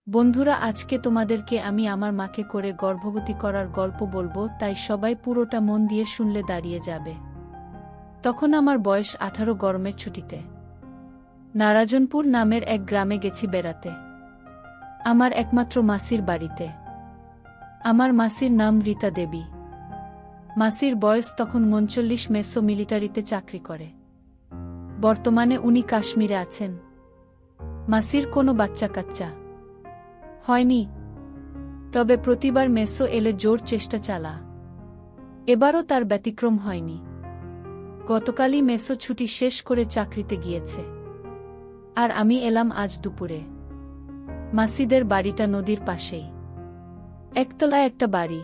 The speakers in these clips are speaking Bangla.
বন্ধুরা, আজকে তোমাদেরকে আমি আমার মাকে করে গর্ভবতী করার গল্প বলবো, তাই সবাই পুরোটা মন দিয়ে শুনলে দাঁড়িয়ে যাবে। তখন আমার বয়স 18, গরমের ছুটিতে নারাজনপুর নামের এক গ্রামে গেছি বেড়াতে, আমার একমাত্র মাসির বাড়িতে। আমার মাসির নাম রীতা দেবী। মাসির বয়স তখন 39, মেসো মিলিটারিতে চাকরি করে। বর্তমানে উনি কাশ্মীরে আছেন। মাসির কোনো বাচ্চা কাচ্চা হয়নি, তবে প্রতিবার মেসো এলে জোর চেষ্টা চালা। এবারও তার ব্যতিক্রম হয়নি। গতকালই মেসো ছুটি শেষ করে চাকরিতে গিয়েছে, আর আমি এলাম আজ দুপুরে। মাসিদের বাড়িটা নদীর পাশেই, একতলায় একটা বাড়ি,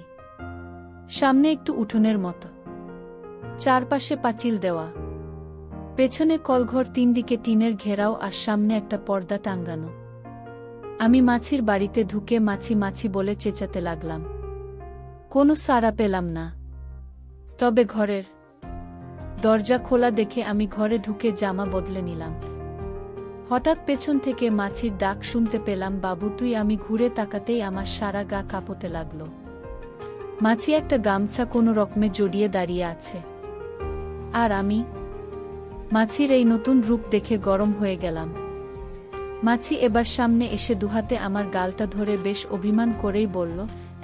সামনে একটু উঠোনের মতো, চারপাশে পাঁচিল দেওয়া, পেছনে কলঘর, 3 দিকে টিনের ঘেরাও, আর সামনে একটা পর্দা টাঙ্গানো। আমি মাছির বাড়িতে ঢুকে মাছি মাছি বলে চেঁচাতে লাগলাম। কোনো সাড়া পেলাম না, তবে ঘরের দরজা খোলা দেখে আমি ঘরে ঢুকে জামা বদলে নিলাম। হঠাৎ পেছন থেকে মাছির ডাক শুনতে পেলাম, বাবু তুই। আমি ঘুরে তাকাতেই আমার সারা গা কাঁপতে লাগল। মাছি একটা গামছা কোনো রকমে জড়িয়ে দাঁড়িয়ে আছে, আর আমি মাছির এই নতুন রূপ দেখে গরম হয়ে গেলাম। মাছি এবার সামনে এসে দুহাতে আমার গালটা ধরে বেশ অভিমান করেই বলল,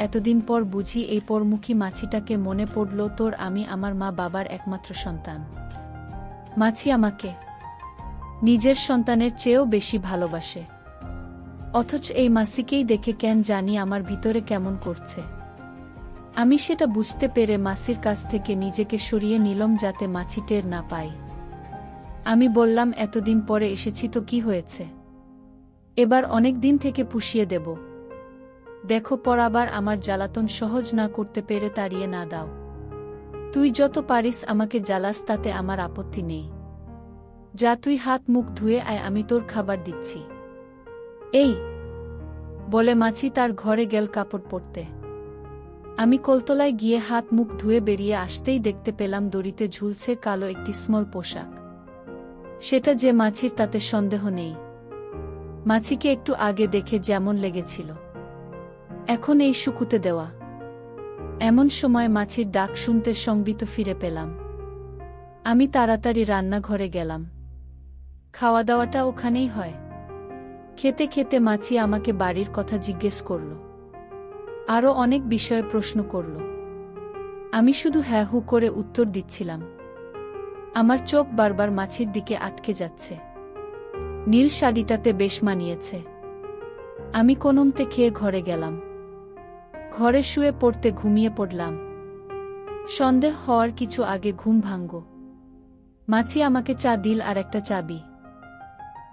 এতদিন পর বুঝি এই পরমুখী মাছিটাকে মনে পড়ল তোর? আমি আমার মা বাবার একমাত্র সন্তান। মাছি আমাকে নিজের সন্তানের চেয়েও বেশি ভালোবাসে, অথচ এই মাসিকেই দেখে কেন জানি আমার ভিতরে কেমন করছে। আমি সেটা বুঝতে পেরে মাসির কাছ থেকে নিজেকে সরিয়ে নিলাম যাতে মাছি টের না পায়। আমি বললাম, এতদিন পরে এসেছি তো কি হয়েছে, এবার অনেক দিন থেকে পুষিয়ে দেব। দেখো পর আবার আমার জ্বালাতন সহ্য না করতে পেরে তাড়িয়ে না দাও। তুই যত পারিস আমাকে জ্বালাস, তাতে আমার আপত্তি নেই। যা তুই হাত মুখ ধুয়ে আয়, আমি তোর খাবার দিচ্ছি। এই বলে মাছি তার ঘরে গেল কাপড় পরতে। আমি কলতলায় গিয়ে হাত মুখ ধুয়ে বেরিয়ে আসতেই দেখতে পেলাম দড়িতে ঝুলছে কালো একটি স্মল পোশাক। সেটা যে মাছির তাতে সন্দেহ নেই। মাছিকে একটু আগে দেখে যেমন লেগেছিল, এখন এই শুকুতে দেওয়া। এমন সময় মাছির ডাক শুনতে সংবিত ফিরে পেলাম। আমি তাড়াতাড়ি রান্নাঘরে গেলাম। খাওয়া দাওয়াটা ওখানেই হয়। খেতে খেতে মাছি আমাকে বাড়ির কথা জিজ্ঞেস করল, আরও অনেক বিষয়ে প্রশ্ন করল। আমি শুধু হ্যাঁ হু করে উত্তর দিচ্ছিলাম। আমার চোখ বারবার মাছির দিকে আটকে যাচ্ছে। নীল শাড়িটাতে বেশ মানিয়েছে। আমি কোনমতে খেয়ে ঘরে গেলাম। ঘরে শুয়ে পড়তে ঘুমিয়ে পড়লাম। সন্দেহ হওয়ার কিছু আগে ঘুম ভাঙল। মাছি আমাকে চা দিল আর একটা চাবি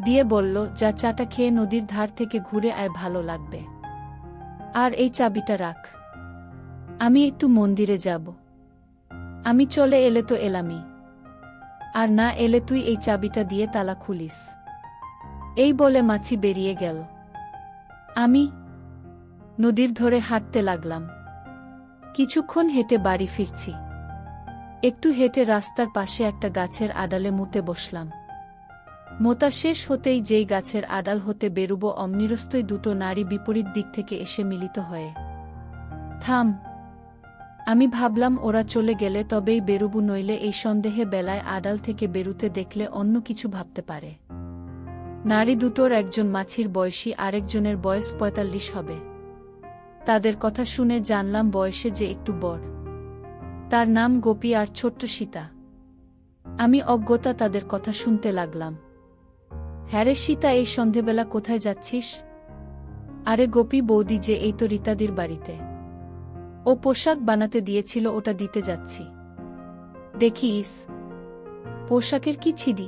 দিয়ে বলল, যা চাটা খেয়ে নদীর ধার থেকে ঘুরে আয়, ভালো লাগবে। আর এই চাবিটা রাখ, আমি একটু মন্দিরে যাব। আমি চলে এলে তো এলামই, আর না এলে তুই এই চাবিটা দিয়ে তালা খুলিস। এই বলে মাছি বেরিয়ে গেল। আমি নদীর ধরে হাঁটতে লাগলাম। কিছুক্ষণ হেঁটে বাড়ি ফিরছি। একটু হেঁটে রাস্তার পাশে একটা গাছের আড়ালে মুতে বসলাম। মোতা শেষ হতেই যেই গাছের আড়াল হতে বেরুব অমনিরস্তই দুটো নারী বিপরীত দিক থেকে এসে মিলিত হয়ে। থাম। আমি ভাবলাম ওরা চলে গেলে তবেই বেরুবু, নইলে এই সন্দেহে বেলায় আড়াল থেকে বেরুতে দেখলে অন্য কিছু ভাবতে পারে। নারী দুটোর একজন মাছির বয়সী, আরেকজনের বয়স 45 হবে। তাদের কথা শুনে জানলাম বয়সে যে একটু বড়। তার নাম গোপী আর ছোট্ট সীতা। আমি অজ্ঞতা তাদের কথা শুনতে লাগলাম। হ্যারে সীতা, এই সন্ধেবেলা কোথায় যাচ্ছিস? আরে গোপী বৌদি যে এই তো রীতাদির বাড়িতে। ও পোশাক বানাতে দিয়েছিল, ওটা দিতে যাচ্ছি। দেখিস পোশাকের কি ছিঁড়ি,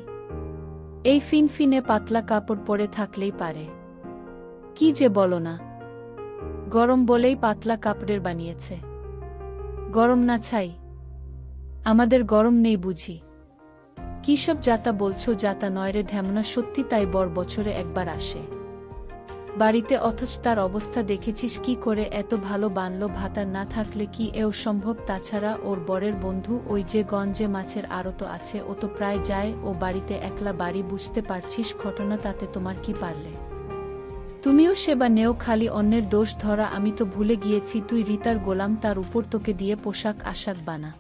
এই ফিনফিনে পাতলা কাপড় পরে থাকলেই পারে। কি যে বলো না, গরম বলেই পাতলা কাপড়ের বানিয়েছে। গরম না ছাই? আমাদের গরম নেই বুঝি? কি সব যাতা বলছো? যাতা নয় রে ঢ্যামনা, সত্যি তাই। বছরে একবার আসে বাড়িতে, অথচ তার অবস্থা দেখেছিস কি করে? এত ভালো বানলো, ভাতার না থাকলে কি এও সম্ভব? তাছাড়া ওর বরের বন্ধু ওই যে গঞ্জে মাছের আড়ত আছে, ও তো প্রায় যায়। ও বাড়িতে একলা বাড়ি, বুঝতে পারছিস ঘটনা, তাতে তোমার কি পারলে? তুমিও সেবা নেও, খালি অন্যের দোষ ধরা। আমি তো ভুলে গিয়েছি তুই রিতার গোলাম, তার উপর তোকে দিয়ে পোশাক আশাক বানা।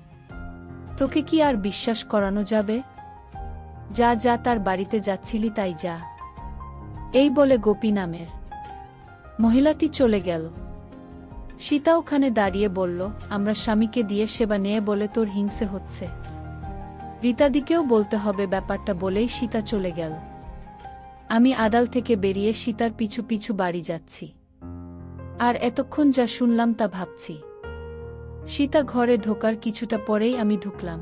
তোকে কি আর বিশ্বাস করানো যাবে? যা যা, তার বাড়িতে যাচ্ছিলি তাই যা। এই বলে গোপী নামের মহিলাটি চলে গেল। সীতা ওখানে দাঁড়িয়ে বলল, আমরা স্বামীকে দিয়ে সেবা নেয়ে বলে তোর হিংসে হচ্ছে। রীতাদিকেও বলতে হবে ব্যাপারটা বলেই সীতা চলে গেল। আমি আড়াল থেকে বেরিয়ে সীতার পিছু পিছু বাড়ি যাচ্ছি। আর এতক্ষণ যা শুনলাম তা ভাবছি। সীতা ঘরে ঢোকার কিছুটা পরেই আমি ঢুকলাম।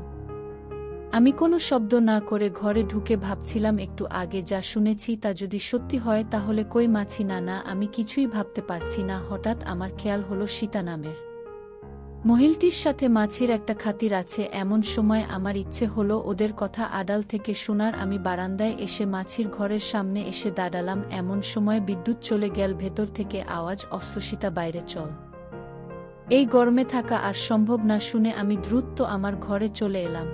আমি কোনো শব্দ না করে ঘরে ঢুকে ভাবছিলাম একটু আগে যা শুনেছি তা যদি সত্যি হয় তাহলে কই মাছি না। না, আমি কিছুই ভাবতে পারছি না। হঠাৎ আমার খেয়াল হলো সীতা নামের মহিলটির সাথে মাছির একটা খাতির আছে। এমন সময় আমার ইচ্ছে হলো ওদের কথা আড়াল থেকে শোনার। আমি বারান্দায় এসে মাছির ঘরের সামনে এসে দাঁড়ালাম। এমন সময় বিদ্যুৎ চলে গেল। ভেতর থেকে আওয়াজ, অস্ত্রসীতা বাইরে চল। এই গরমে থাকা আর সম্ভব না শুনে আমি দ্রুত আমার ঘরে চলে এলাম।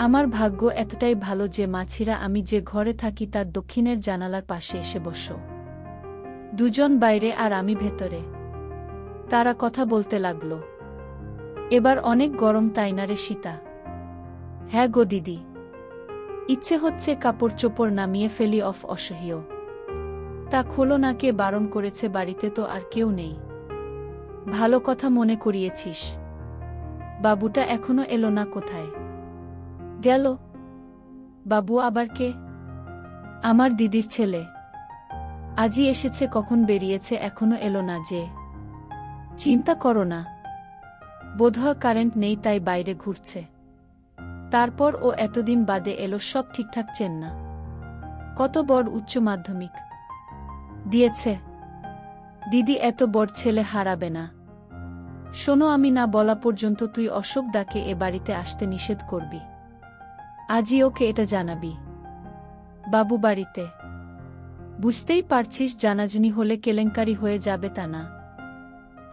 আমার ভাগ্য এতটাই ভালো যে মাছিরা আমি যে ঘরে থাকি তার দক্ষিণের জানালার পাশে এসে বসল। দুজন বাইরে আর আমি ভেতরে। তারা কথা বলতে লাগল। এবার অনেক গরম তাই না রে সীতা? হ্যাঁ গো দিদি, ইচ্ছে হচ্ছে কাপড় চোপড় নামিয়ে ফেলি। অসহ্য। তা খোলো না, কে বারণ করেছে? বাড়িতে তো আর কেউ নেই। ভালো কথা মনে করিয়েছিস। বাবুটা এখনো এলো না, কোথায় গেল? বাবু আবার কে? আমার দিদির ছেলে। আজই এসেছে, কখন বেরিয়েছে এখনো এলো না যে? চিন্তা করো না, বোধহয় কারেন্ট নেই তাই বাইরে ঘুরছে। তারপর ও এতদিন বাদে এলো, সব ঠিকঠাক চেন না? কত বড় উচ্চ মাধ্যমিক দিয়েছে। দিদি এত বড় ছেলে হারাবে না। শোনো, আমি না বলা পর্যন্ত তুই অশোক দাকে এ বাড়িতে আসতে নিষেধ করবি। আজই ওকে এটা জানাবি। বাবু বাড়িতে। বুঝতেই পারছিস জানাজানি হলে কেলেঙ্কারি হয়ে যাবে, তা না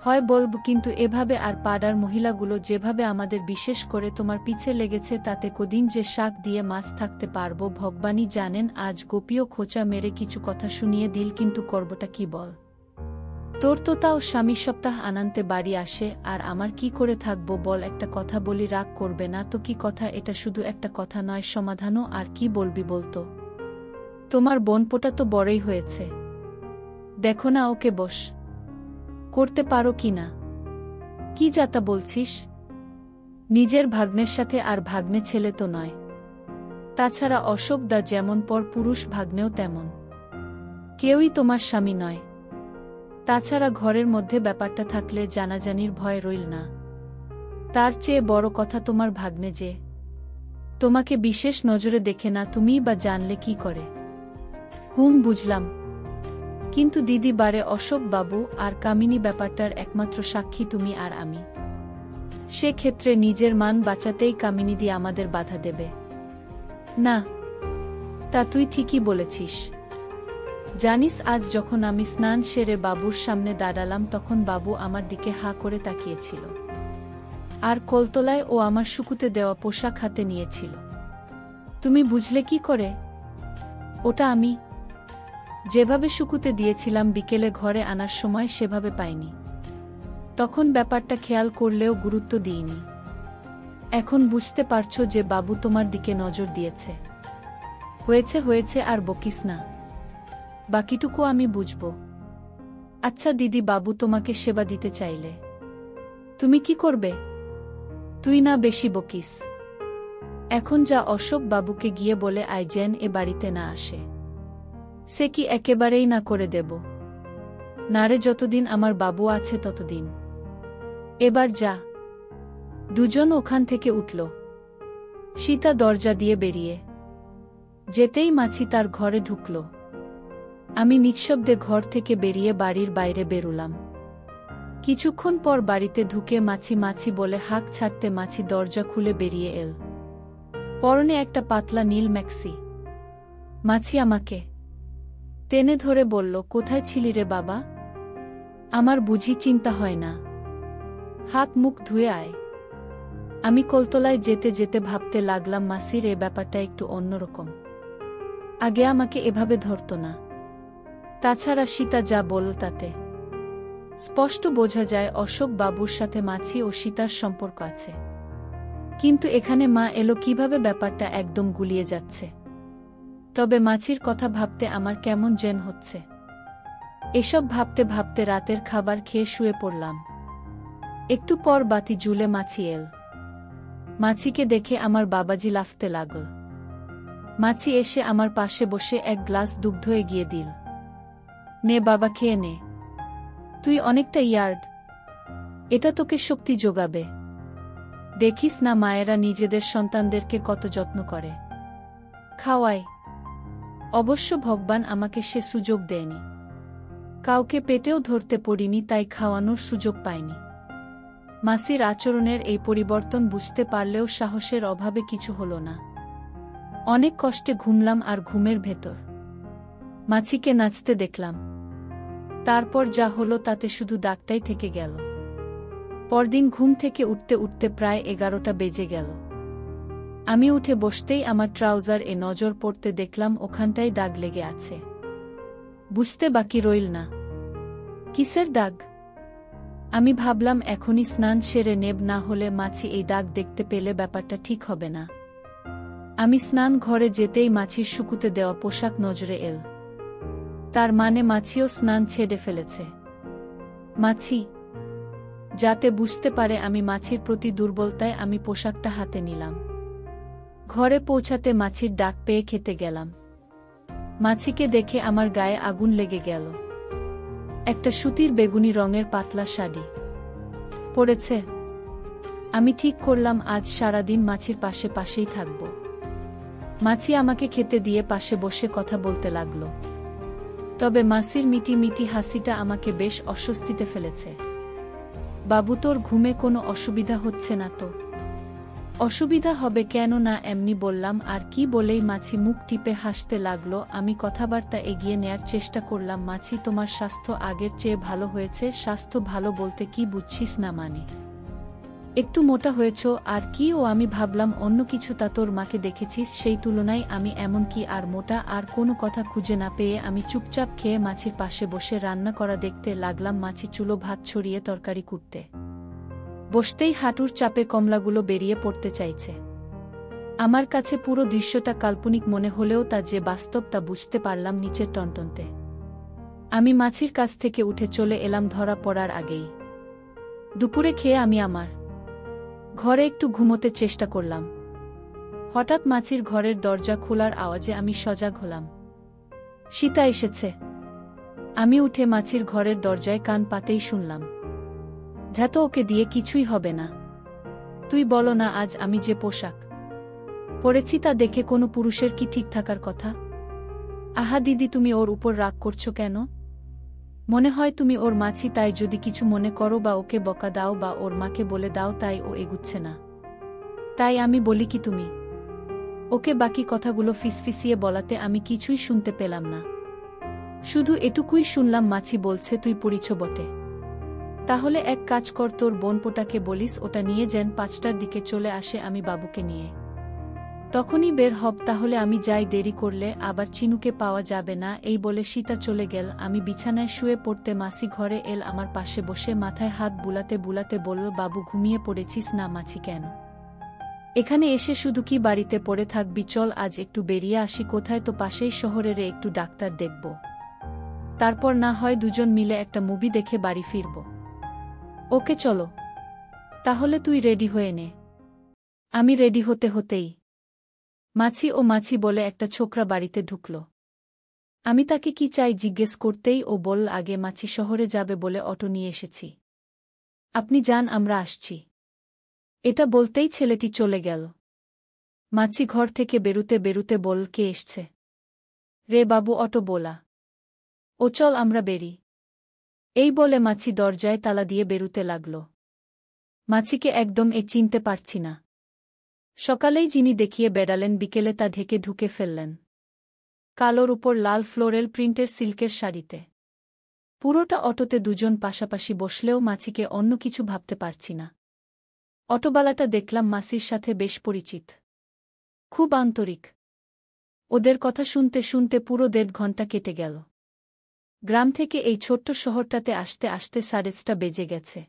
হয় বলব, কিন্তু এভাবে আর পাড়ার মহিলাগুলো যেভাবে আমাদের বিশেষ করে তোমার পিছে লেগেছে তাতে কদিন যে শাক দিয়ে মাছ থাকতে পারবো ভগবানই জানেন। আজ গোপীও খোঁচা মেরে কিছু কথা শুনিয়ে দিল, কিন্তু করবটা কি বল? তোর তো তাও স্বামী সপ্তাহ আনান্তে বাড়ি আসে, আর আমার কি করে থাকবো বল? একটা কথা বলি, রাগ করবে না তো? কি কথা? এটা শুধু একটা কথা নয়, সমাধানও। আর কি বলবি বলতো? তোমার বোনপোটা তো বড়ই হয়েছে, দেখো না ওকে বশ করতে পারো কি না? কি যাতা বলছিস? নিজের ভাগ্নের সাথে, আর ভাগ্নে ছেলে তো নয়। তাছাড়া অশোক দা যেমন পর পুরুষ, ভাগ্নেও তেমন। কেউই তোমার স্বামী নয়। তাছাড়া ঘরের মধ্যে ব্যাপারটা থাকলে জানাজানির ভয় রইল না। তার চেয়ে বড় কথা, তোমার ভাগ্নে যে তোমাকে বিশেষ নজরে দেখে না, তুমিই বা জানলে কি করে? বুঝলাম, কিন্তু দিদি বারে অশোক বাবু আর কামিনী ব্যাপারটার একমাত্র সাক্ষী তুমি আর আমি। সে ক্ষেত্রে নিজের মান বাঁচাতেই কামিনীদি আমাদের বাধা দেবে না। তা তুই ঠিকই বলেছিস। জানিস, আজ যখন আমি স্নান সেরে বাবুর সামনে দাঁড়ালাম তখন বাবু আমার দিকে হা করে তাকিয়েছিল, আর কলতলায় ও আমার শুকুতে দেওয়া পোশাক হাতে নিয়েছিল। তুমি বুঝলে কি করে? ওটা আমি যেভাবে শুকুতে দিয়েছিলাম বিকেলে ঘরে আনার সময় সেভাবে পাইনি। তখন ব্যাপারটা খেয়াল করলেও গুরুত্ব দিইনি। এখন বুঝতে পারছো যে বাবু তোমার দিকে নজর দিয়েছে। হয়েছে হয়েছে, আর বকিস না। বাকিটুকু আমি বুঝব। আচ্ছা দিদি, বাবু তোমাকে সেবা দিতে চাইলে তুমি কি করবে? তুই না বেশি বকিস। এখন যা, অশোক বাবুকে গিয়ে বলে আয় যেন এ বাড়িতে না আসে। সে কি একেবারেই না করে দেব? নারে, যতদিন আমার বাবু আছে ততদিন। এবার যা। দুজন ওখান থেকে উঠল। সীতা দরজা দিয়ে বেরিয়ে যেতেই মাছি তার ঘরে ঢুকল। আমি নিঃশব্দে ঘর থেকে বেরিয়ে বাড়ির বাইরে বেরুলাম। কিছুক্ষণ পর বাড়িতে ঢুকে মাছি মাছি বলে হাঁক ছাড়তে মাছি দরজা খুলে বেরিয়ে এল। পরনে একটা পাতলা নীল ম্যাক্সি। মাছি আমাকে টেনে ধরে বলল, কোথায় ছিলি রে বাবা? আমার বুঝি চিন্তা হয় না? হাত মুখ ধুয়ে আয়। আমি কলতলায় যেতে যেতে ভাবতে লাগলাম, মাসির এ ব্যাপারটা একটু অন্যরকম। আগে আমাকে এভাবে ধরত না। তাছাড়া সীতা যা বলল তাতে স্পষ্ট বোঝা যায় অশোক বাবুর সাথে মাছি ও সীতার সম্পর্ক আছে। কিন্তু এখানে মা এলো কিভাবে, ব্যাপারটা একদম গুলিয়ে যাচ্ছে। তবে মাছির কথা ভাবতে আমার কেমন যেন হচ্ছে। এসব ভাবতে ভাবতে রাতের খাবার খেয়ে শুয়ে পড়লাম। একটু পর বাতি জ্বলে মাছি এল। মাছিকে দেখে আমার বাবাজি লাফতে লাগল। মাছি এসে আমার পাশে বসে এক গ্লাস দুগ্ধ এগিয়ে দিল। নে বাবা, খেয়ে নে, তুই অনেকটা ইয়ার্ড, এটা তোকে শক্তি যোগাবে। দেখিস না মায়েরা নিজেদের সন্তানদেরকে কত যত্ন করে, খাওয়ায়। অবশ্য ভগবান আমাকে সে সুযোগ দেয়নি, কাউকে পেটেও ধরতে পড়িনি, তাই খাওয়ানোর সুযোগ পাইনি। মাসির আচরণের এই পরিবর্তন বুঝতে পারলেও সাহসের অভাবে কিছু হলো না। অনেক কষ্টে ঘুমলাম, আর ঘুমের ভেতর মাছিকে নাচতে দেখলাম। তারপর যা হলো তাতে শুধু দাগটাই থেকে গেল। পরদিন ঘুম থেকে উঠতে উঠতে প্রায় 11টা বেজে গেল। আমি উঠে বসতেই আমার ট্রাউজার এ নজর পড়তে দেখলাম ওখানটায় দাগ লেগে আছে। বুঝতে বাকি রইল না কিসের দাগ। আমি ভাবলাম এখনই স্নান সেরে নেব, না হলে মাছি এই দাগ দেখতে পেলে ব্যাপারটা ঠিক হবে না। আমি স্নান ঘরে যেতেই মাছির শুকুতে দেওয়া পোশাক নজরে এল। তার মানে মাছিও স্নান ছেড়ে ফেলেছে। মাছি যাতে বুঝতে পারে আমি মাছির প্রতি দুর্বলতায় আমি পোশাকটা হাতে নিলাম। ঘরে পৌঁছাতে মাছির ডাক পেয়ে খেতে গেলাম। মাছিকে দেখে আমার গায়ে আগুন লেগে গেল। একটা সুতির বেগুনি রঙের পাতলা শাড়ি পরেছে। আমি ঠিক করলাম আজ সারাদিন মাছির পাশে পাশেই থাকব। মাছি আমাকে খেতে দিয়ে পাশে বসে কথা বলতে লাগল। তবে মাছির মিটি মিটি হাসিটা আমাকে বেশ অস্বস্তিতে ফেলেছে। বাবু, তোর ঘুমে কোনো অসুবিধা হচ্ছে না তো? অসুবিধা হবে কেন না, এমনি বললাম। আর কি বলেই মাছি মুখ টিপে হাসতে লাগলো। আমি কথাবার্তা এগিয়ে নেয়ার চেষ্টা করলাম। মাছি, তোমার স্বাস্থ্য আগের চেয়ে ভালো হয়েছে। স্বাস্থ্য ভালো বলতে কি বুঝছিস না? মানে একটু মোটা হয়েছ আর কি। ও আমি ভাবলাম অন্য কিছু। তা তোর মাকে দেখেছিস, সেই তুলনায় আমি এমন কি আর মোটা? আর কোনো কথা খুঁজে না পেয়ে আমি চুপচাপ খেয়ে মাছির পাশে বসে রান্না করা দেখতে লাগলাম। মাছি চুলো ভাত ছড়িয়ে তরকারি কুটতে বসতেই হাঁটুর চাপে কমলাগুলো বেরিয়ে পড়তে চাইছে। আমার কাছে পুরো দৃশ্যটা কাল্পনিক মনে হলেও তা যে বাস্তব তা বুঝতে পারলাম নিচের টনটনতে। আমি মাছির কাছ থেকে উঠে চলে এলাম ধরা পড়ার আগেই। দুপুরে খেয়ে আমি আমার ঘরে একটু ঘুমোতে চেষ্টা করলাম। হঠাৎ মাছির ঘরের দরজা খোলার আওয়াজে আমি সজাগ হলাম। সীতা এসেছে। আমি উঠে মাছির ঘরের দরজায় কান পাতেই শুনলাম, ধ্যাত, ওকে দিয়ে কিছুই হবে না। তুই বলো না, আজ আমি যে পোশাক পরেছি তা দেখে কোনো পুরুষের কি ঠিক থাকার কথা? আহা দিদি, তুমি ওর উপর রাগ করছো কেন? মনে হয় তুমি ওর মাছি, তাই যদি কিছু মনে করো বা ওকে বকা দাও বা ওর মাকে বলে দাও তাই ও এগুচ্ছে না। তাই আমি বলি কি, তুমি ওকে বাকি কথাগুলো ফিসফিসিয়ে বলাতে আমি কিছুই শুনতে পেলাম না। শুধু এটুকুই শুনলাম, মাছি বলছে তুই পড়িছ বটে। তাহলে এক কাজ কর, তোর বোনপোটাকে বলিস ওটা নিয়ে যেন 5টার দিকে চলে আসে, আমি বাবুকে নিয়ে তখনই বের হব। তাহলে আমি যাই, দেরি করলে আবার চিনুকে পাওয়া যাবে না। এই বলে সীতা চলে গেল। আমি বিছানায় শুয়ে পড়তে মাছি ঘরে এল। আমার পাশে বসে মাথায় হাত বুলাতে বুলাতে বলল, বাবু ঘুমিয়ে পড়েছিস না? মাছি, কেন এখানে এসে শুধু কি বাড়িতে পড়ে থাকবি? চল আজ একটু বেরিয়ে আসি। কোথায়? তো পাশেই শহরের একটু ডাক্তার দেখব, তারপর না হয় দুজন মিলে একটা মুভি দেখে বাড়ি ফিরব। ওকে চলো তাহলে, তুই রেডি হয়ে নে। আমি রেডি হতে হতেই মাছি বলে একটা ছোকরা বাড়িতে ঢুকল। আমি তাকে কি চাই জিজ্ঞেস করতেই ও বলল, আগে মাছি শহরে যাবে বলে অটো নিয়ে এসেছি, আপনি যান, আমরা আসছি। এটা বলতেই ছেলেটি চলে গেল। মাছি ঘর থেকে বেরুতে বেরুতে বলল, কে এসছে রে বাবু? অটো বোলা। ও চল আমরা বেরি। এই বলে মাছি দরজায় তালা দিয়ে বেরুতে লাগল। মাছিকে একদম চিনতে পারছি না। সকালেই যিনি দেখিয়ে বেড়ালেন, বিকেলে তা ঢেকে ঢুকে ফেললেন কালোর উপর লাল ফ্লোরেল প্রিন্টের সিল্কের শাড়িতে। পুরোটা অটোতে দুজন পাশাপাশি বসলেও মাছিকে অন্য কিছু ভাবতে পারছি না। অটোবালাটা দেখলাম মাসির সাথে বেশ পরিচিত, খুব আন্তরিক। ওদের কথা শুনতে শুনতে পুরো 1.5 ঘন্টা কেটে গেল। গ্রাম থেকে এই ছোট্ট শহরটাতে আসতে আসতে 6:30 বেজে গেছে।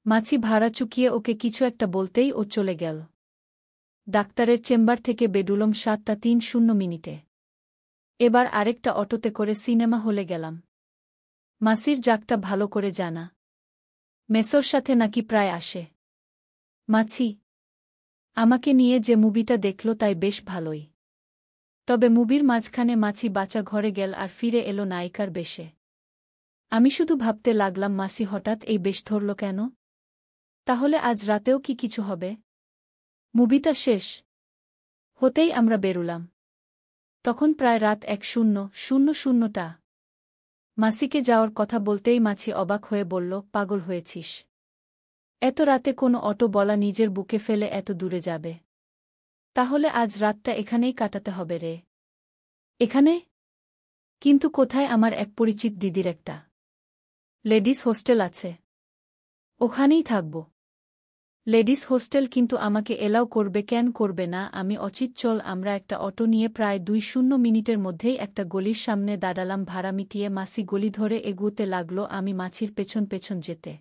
মাছি ভাড়া চুকিয়ে ওকে কিছু একটা বলতেই ও চলে গেল। ডাক্তারের চেম্বার থেকে বেডুলম 7:30 এবার আরেকটা অটোতে করে সিনেমা হলে গেলাম। মাসির জাগটা ভালো করে জানা। মেসোর সাথে নাকি প্রায় আসে। মাছি আমাকে নিয়ে যে মুভিটা দেখল তাই বেশ ভালোই। তবে মুভির মাঝখানে মাছি বাঁচা ঘরে গেল আর ফিরে এলো নায়িকার বেশে। আমি শুধু ভাবতে লাগলাম মাসি হঠাৎ এই বেশ ধরল কেন? তাহলে আজ রাতেও কি কিছু হবে? মুভিটা শেষ হতেই আমরা বেরুলাম। তখন প্রায় রাত 1:00 মাসিকে যাওয়ার কথা বলতেই মাছি অবাক হয়ে বলল, পাগল হয়েছিস? এত রাতে কোনো অটো বলা নিজের বুকে ফেলে এত দূরে যাবে? তাহলে আজ রাতটা এখানেই কাটাতে হবে রে। এখানে? কিন্তু কোথায়? আমার এক পরিচিত দিদির একটা লেডিস হোস্টেল আছে, ওখানেই থাকব। Ladies hostel? কিন্তু আমাকে এলাও করবে কেন? করবে না? আমি অচিত। চল। আমরা একটা অটো নিয়ে প্রায় 20 মিনিটের মধ্যেই একটা গলির সামনে দাঁড়ালাম। ভাড়া মিটিয়ে মাসি গলি ধরে এগুতে লাগল, আমি মাছির পেছন পেছন যেতে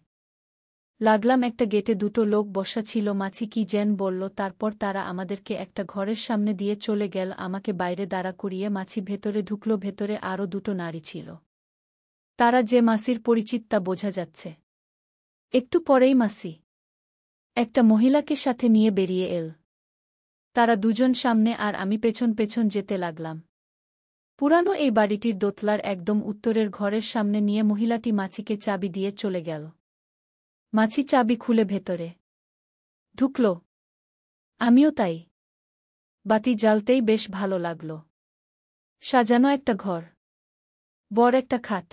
লাগলাম। একটা গেটে দুটো লোক বসা ছিল। মাছি কি যেন বলল, তারপর তারা আমাদেরকে একটা ঘরের সামনে দিয়ে চলে গেল। আমাকে বাইরে দাঁড়া করিয়ে মাছি ভেতরে ঢুকল। ভেতরে আরও দুটো নারী ছিল। তারা যে মাসির পরিচিত তা বোঝা যাচ্ছে। একটু পরেই মাসি একটা মহিলাকে সাথে নিয়ে বেরিয়ে এল। তারা দুজন সামনে আর আমি পেছন পেছন যেতে লাগলাম। পুরানো এই বাড়িটির দোতলার একদম উত্তরের ঘরের সামনে নিয়ে মহিলাটি মাছিকে চাবি দিয়ে চলে গেল। মাছি চাবি খুলে ভেতরে ঢুকল। আমিও তাই। বাতি জ্বালতেই বেশ ভালো লাগল। সাজানো একটা ঘর, বড় একটা খাট,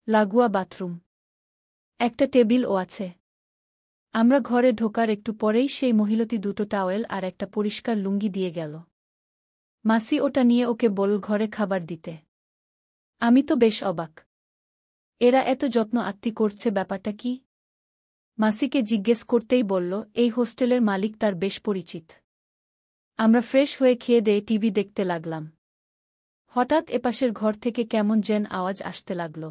লাগোয়া বাথরুম, একটা টেবিলও আছে। আমরা ঘরে ঢোকার একটু পরেই সেই মহিলাটি দুটো টাওয়েল আর একটা পরিষ্কার লুঙ্গি দিয়ে গেল। মাসি ওটা নিয়ে ওকে বলল ঘরে খাবার দিতে। আমি তো বেশ অবাক। এরা এত যত্ন আত্তি করছে, ব্যাপারটা কি? মাসিকে জিজ্ঞেস করতেই বলল, এই হোস্টেলের মালিক তার বেশ পরিচিত। আমরা ফ্রেশ হয়ে খেয়ে দিয়ে টিভি দেখতে লাগলাম। হঠাৎ এপাশের ঘর থেকে কেমন যেন আওয়াজ আসতে লাগল।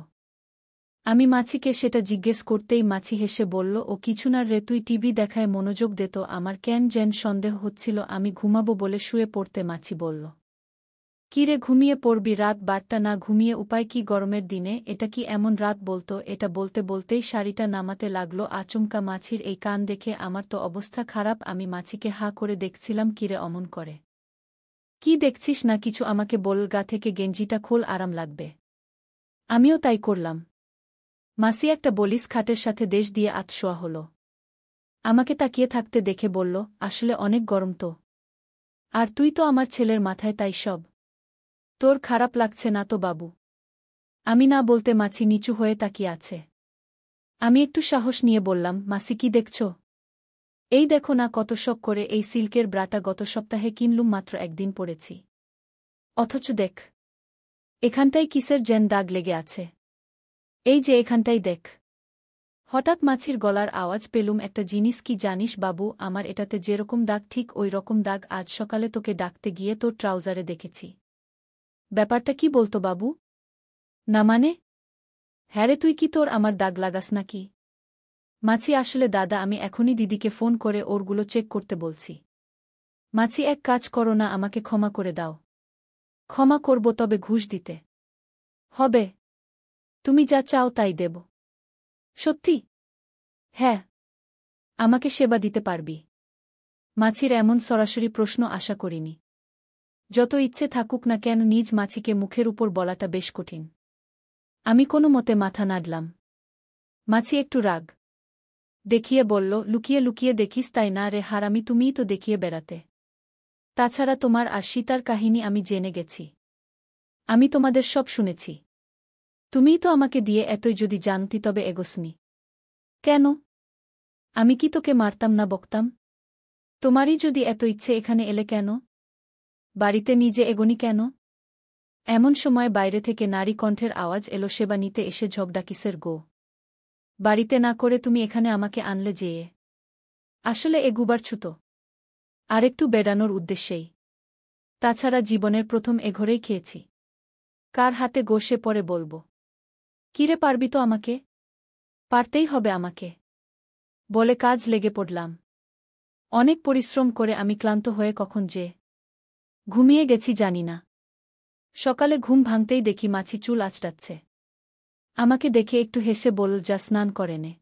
আমি মাছিকে সেটা জিজ্ঞেস করতেই মাছি হেসে বলল, ও কিছু না রে, তুই টিভি দেখায় মনোযোগ দে তো। আমার কেন যেন সন্দেহ হচ্ছিল আমি ঘুমাবো বলে শুয়ে পড়তে মাছি বলল, কি রে ঘুমিয়ে পড়বি? রাত 12টা না ঘুমিয়ে উপায় কি? গরমের দিনে এটা কি এমন রাত? বলতো। এটা বলতে বলতেই শাড়িটা নামাতে লাগল। আচমকা মাছির এই কান দেখে আমার তো অবস্থা খারাপ। আমি মাছিকে হা করে দেখছিলাম, কিরে অমন করে কি দেখছিস? না কিছু, আমাকে বল, গা থেকে গেঞ্জিটা খোল, আরাম লাগবে। আমিও তাই করলাম। মাসি একটা বলিস খাটের সাথে দেশ দিয়ে আতশোয়া হল। আমাকে তাকিয়ে থাকতে দেখে বলল, আসলে অনেক গরম তো। আর তুই তো আমার ছেলের মাথায়, তাই সব। তোর খারাপ লাগছে না তো বাবু? আমি না বলতে মাছি নিচু হয়ে তাকিয়ে আছে। আমি একটু সাহস নিয়ে বললাম, মাসি কি দেখছ? এই দেখো না, কত শখ করে এই সিল্কের ব্রাটা গত সপ্তাহে কিনলুম, মাত্র একদিন পরেছি। অথচ দেখ, এখানটায় কিসের যেন দাগ লেগে আছে। এই যে এখানটাই দেখ। হঠাৎ মাছির গলার আওয়াজ পেলুম, একটা জিনিস কি জানিস বাবু? আমার এটাতে যেরকম দাগ ঠিক ওই রকম দাগ আজ সকালে তোকে ডাকতে গিয়ে তোর ট্রাউজারে দেখেছি। ব্যাপারটা কি বলতো বাবু? না মানে? হ্যাঁ রে, তুই কি তোর আমার দাগ লাগাস নাকি? মাছি, আসলে দাদা, আমি এখনই দিদিকে ফোন করে ওরগুলো চেক করতে বলছি। মাছি, এক কাজ করো না, আমাকে ক্ষমা করে দাও। ক্ষমা করব, তবে ঘুষ দিতে হবে। তুমি যা চাও তাই দেব। সত্যি? হ্যাঁ। আমাকে সেবা দিতে পারবি? মাছির এমন সরাসরি প্রশ্ন আশা করিনি। যত ইচ্ছে থাকুক না কেন, নিজ মাছিকে মুখের উপর বলাটা বেশ কঠিন। আমি কোনো মতে মাথা নাড়লাম। মাছি একটু রাগ দেখিয়ে বলল, লুকিয়ে লুকিয়ে দেখিস তাই না রে হারামি? তুমিই তো দেখিয়ে বেড়াতে। তাছাড়া তোমার আর সীতার কাহিনী আমি জেনে গেছি। আমি তোমাদের সব শুনেছি। তুমিই তো আমাকে দিয়ে এতই যদি জানতি তবে এগোসনি কেন? আমি কি তোকে মারতাম না বকতাম? তোমারই যদি এত ইচ্ছে এখানে এলে কেন? বাড়িতে নিজে এগোনি কেন? এমন সময় বাইরে থেকে নারী কণ্ঠের আওয়াজ এলো, সেবা নিতে এসে ঝগড়া কিসের গো? বাড়িতে না করে তুমি এখানে আমাকে আনলে যেয়ে। আসলে এগুবার ছুতো আরেকটু বেড়ানোর উদ্দেশ্যেই। তাছাড়া জীবনের প্রথম এঘরেই খেয়েছি। কার হাতে বসে পড়ে বলব? কিরে, পারবি তো আমাকে? পারতেই হবে আমাকে, বলে কাজ লেগে পড়লাম। অনেক পরিশ্রম করে আমি ক্লান্ত হয়ে কখন যে ঘুমিয়ে গেছি জানি না। সকালে ঘুম ভাঙতেই দেখি মাছি চুল আঁচড়াচ্ছে। আমাকে দেখে একটু হেসে বলল, যা স্নান করে নে,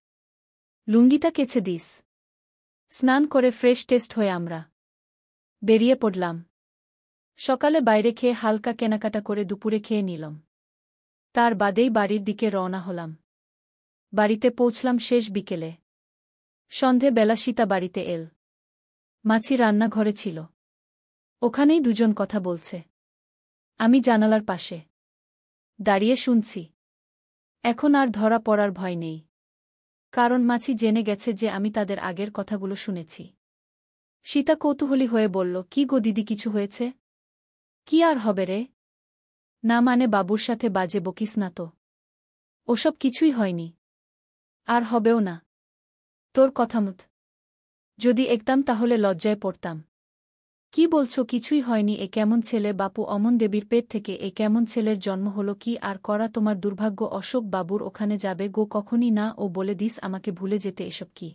লুঙ্গিটা কেচে দিস। স্নান করে ফ্রেশ টেস্ট হয়ে আমরা বেরিয়ে পড়লাম। সকালে বাইরে খেয়ে হালকা কেনাকাটা করে দুপুরে খেয়ে নিলাম। তার বাদেই বাড়ির দিকে রওনা হলাম। বাড়িতে পৌঁছলাম শেষ বিকেলে। সন্ধে বেলা সীতা বাড়িতে এল। মাছি রান্নাঘরে ছিল। ওখানেই দুজন কথা বলছে। আমি জানালার পাশে দাঁড়িয়ে শুনছি। এখন আর ধরা পড়ার ভয় নেই, কারণ মাছি জেনে গেছে যে আমি তাদের আগের কথাগুলো শুনেছি। সীতা কৌতূহলী হয়ে বলল, কি গো দিদি, কিছু হয়েছে? কি আর হবে রে? না মানে বাবুর সাথে বাজে বকিস না তো। ওসব কিছুই হয়নি, আর হবেও না। তোর কথামত যদি একদম তাহলে লজ্জায় পড়তাম। কি বলছো, কিছুই হয়নি? এ কেমন ছেলে বাপু, অমন দেবীর পেট থেকে এ কেমন ছেলের জন্ম হলো? কি আর করা, তোমার দুর্ভাগ্য। অশোক বাবুর ওখানে যাবে গো? কখনই না। ও বলে দিস আমাকে ভুলে যেতে। এসব কি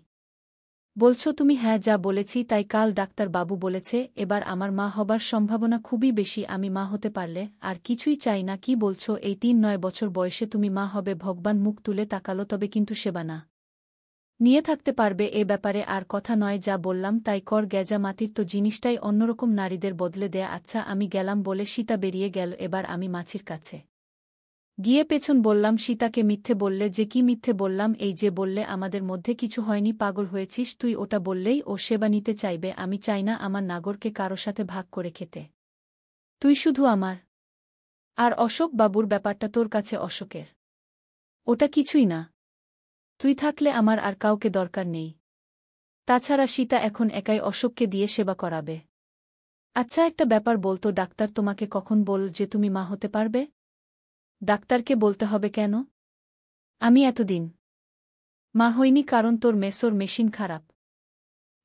বলছো তুমি? হ্যাঁ, যা বলেছি তাই। কাল ডাক্তার বাবু বলেছে এবার আমার মা হবার সম্ভাবনা খুবই বেশি। আমি মা হতে পারলে আর কিছুই চাই না। কি বলছো? এই ৩-৯ বছর বয়সে তুমি মা হবে? ভগবান মুখ তুলে তাকালো। তবে কিন্তু সেবা না নিয়ে থাকতে পারবে, এ ব্যাপারে আর কথা নয়। যা বললাম তাই কর। গেজা মাতির তো জিনিসটাই অন্যরকম, নারীদের বদলে দেয়া। আচ্ছা আমি গেলাম বলে সীতা বেরিয়ে গেল। এবার আমি মাছির কাছে গিয়ে পেছন বললাম, সীতাকে মিথ্যে বললে যে? কি মিথ্যে বললাম? এই যে বললে আমাদের মধ্যে কিছু হয়নি। পাগল হয়েছিস তুই? ওটা বললেই ও সেবা নিতে চাইবে। আমি চাই না আমার নাগরকে কারো সাথে ভাগ করে খেতে। তুই শুধু আমার। আর অশোক বাবুর ব্যাপারটা তোর কাছে অশোকের, ওটা কিছুই না। তুই থাকলে আমার আর কাউকে দরকার নেই। তাছাড়া সীতা এখন একাই অশোককে দিয়ে সেবা করাবে। আচ্ছা একটা ব্যাপার বলতো, ডাক্তার তোমাকে কখন বলল যে তুমি মা হতে পারবে? ডাক্তারকে বলতে হবে কেন? আমি এতদিন মা হইনি কারণ তোর মেসোর মেশিন খারাপ,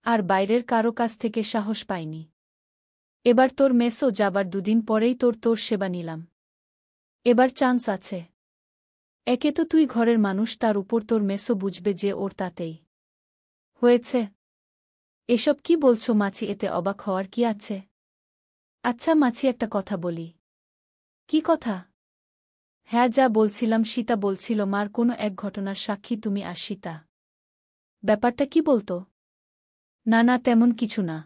আর বাইরের কারো কাছ থেকে সাহস পাইনি। এবার তোর মেসো যাবার দুদিন পরেই তোর সেবা নিলাম। এবার চান্স আছে। একে তো তুই ঘরের মানুষ, তার উপর তোর মেসো বুঝবে যে ওর তাতেই হয়েছে। এসব কি বলছো মাছি? এতে অবাক হওয়ার কি আছে? আচ্ছা মাছি, একটা কথা বলি। কি কথা? হ্যাঁ, যা বলছিলাম। সীতা বলছিল মার কোনো এক ঘটনার সাক্ষী তুমি আর সীতা। ব্যাপারটা কি বলতো? না না, তেমন কিছু না।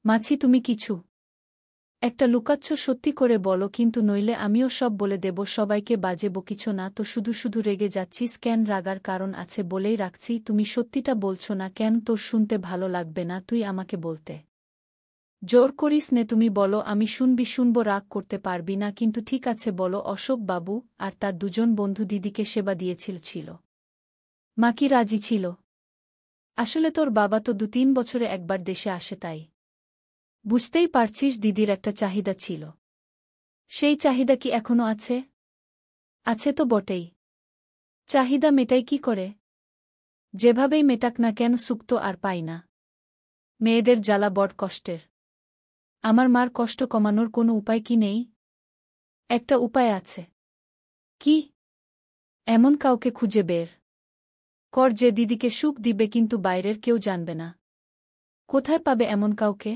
মাছি, তুমি কিছু একটা লুকাচ্ছ, সত্যি করে বলো কিন্তু, নইলে আমিও সব বলে দেব সবাইকে। বাজে বকিছ না তো? শুধু শুধু রেগে যাচ্ছিস কেন? রাগার কারণ আছে বলেই রাখছি। তুমি সত্যিটা বলছো না কেন? তোর শুনতে ভালো লাগবে না? তুই আমাকে বলতে জোর করিস নে। তুমি বলো, আমি শুনব। রাগ করতে পারবি না কিন্তু ঠিক আছে বলো। অশোক বাবু আর তার দুজন বন্ধু দিদিকে সেবা দিয়েছিল। মা কি রাজি ছিল? আসলে তোর বাবা তো ২-৩ বছরে একবার দেশে আসে, তাই বুঝতেই পারছিস দিদির একটা চাহিদা ছিল। সেই চাহিদা কি এখনো আছে? আছে তো বটেই। চাহিদা মেটাই কি করে? যেভাবেই মেটাক না কেন, সুখ তো আর পাই না। মেয়েদের জ্বালা বড় কষ্টের। আমার মার কষ্ট কমানোর কোনো উপায় কি নেই? একটা উপায় আছে। কি? এমন কাউকে খুঁজে বের কর যে দিদিকে সুখ দিবে, কিন্তু বাইরের কেউ জানবে না। কোথায় পাবে এমন কাউকে?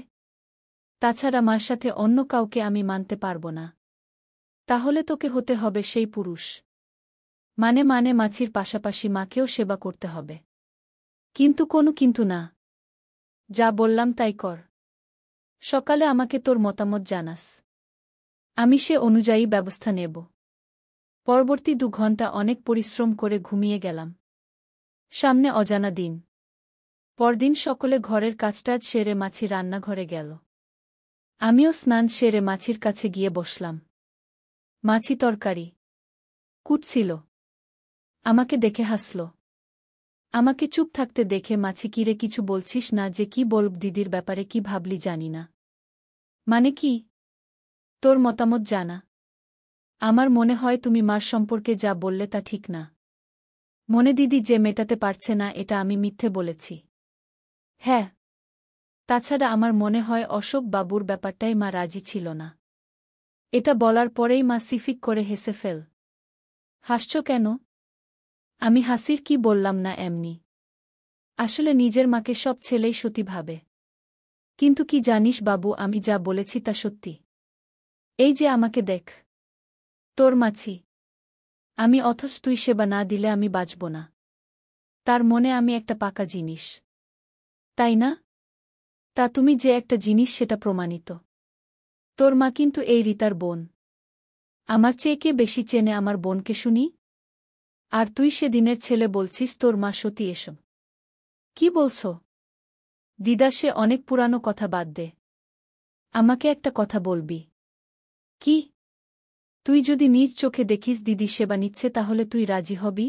তাছাড়া মার সাথে অন্য কাউকে আমি মানতে পারব না। তাহলে তোকে হতে হবে সেই পুরুষ। মানে মাছির পাশাপাশি মাকেও সেবা করতে হবে। কিন্তু কোনো কিন্তু না। যা বললাম তাই কর। সকালে আমাকে তোর মতামত জানাস। আমি সে অনুযায়ী ব্যবস্থা নেব। পরবর্তী ২ ঘণ্টা অনেক পরিশ্রম করে ঘুমিয়ে গেলাম। সামনে অজানা দিন। পরদিন সকলে ঘরের কাজটাজ সেরে মাছি রান্নাঘরে গেল। আমিও স্নান সেরে মাছির কাছে গিয়ে বসলাম। মাছি তরকারি কুটছিল। আমাকে দেখে হাসল। আমাকে চুপ থাকতে দেখে মাছি, কিরে কিছু বলছিস না যে? কি বলব? দিদির ব্যাপারে কি ভাবলি জানি না। মানে কি? তোর মতামত জানা। আমার মনে হয় তুমি মার সম্পর্কে যা বললে তা ঠিক না। মনে দিদি যে মেটাতে পারছে না, এটা আমি মিথ্যে বলেছি? হ্যাঁ। তাছাড়া আমার মনে হয় অশোক বাবুর ব্যাপারটাই মা রাজি ছিল না। এটা বলার পরেই মা সিফিক করে হেসে ফেল। হাসছ কেন? আমি হাসির কি বললাম না এমনি। আসলে নিজের মাকে সব ছেলেই সতী ভাবে। কিন্তু কি জানিস বাবু, আমি যা বলেছি তা সত্যি। এই যে আমাকে দেখ, তোর মাছি আমি, অথচ তুই সেবা না দিলে আমি বাঁচব না। তার মনে আমি একটা পাকা জিনিস, তাই না? তা তুমি যে একটা জিনিস সেটা প্রমাণিত। তোর মা কিন্তু এই রিতার বোন। আমার চেয়ে কে বেশি চেনে আমার বোনকে শুনি? আর তুই সেদিনের ছেলে বলছিস তোর মা সতী? এসব কি বলছ দিদা? সে অনেক পুরানো কথা, বাদ দে। আমাকে একটা কথা বলবি? কি? তুই যদি নিজ চোখে দেখিস দিদি সেবা নিচ্ছে তাহলে তুই রাজি হবি?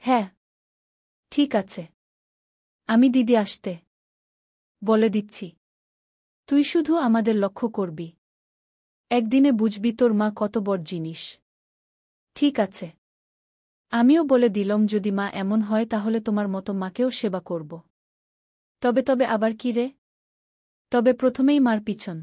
হ্যাঁ, ঠিক আছে, আমি দিদি আসতে বলে দিচ্ছি। তুই শুধু আমাদের লক্ষ্য করবি, একদিনে বুঝবি তোর মা কত বড় জিনিস। ঠিক আছে, আমিও বলে দিলম যদি মা এমন হয় তাহলে তোমার মতো মাকেও সেবা করব। তবে আবার কি রে? তবে প্রথমেই মার পিছন।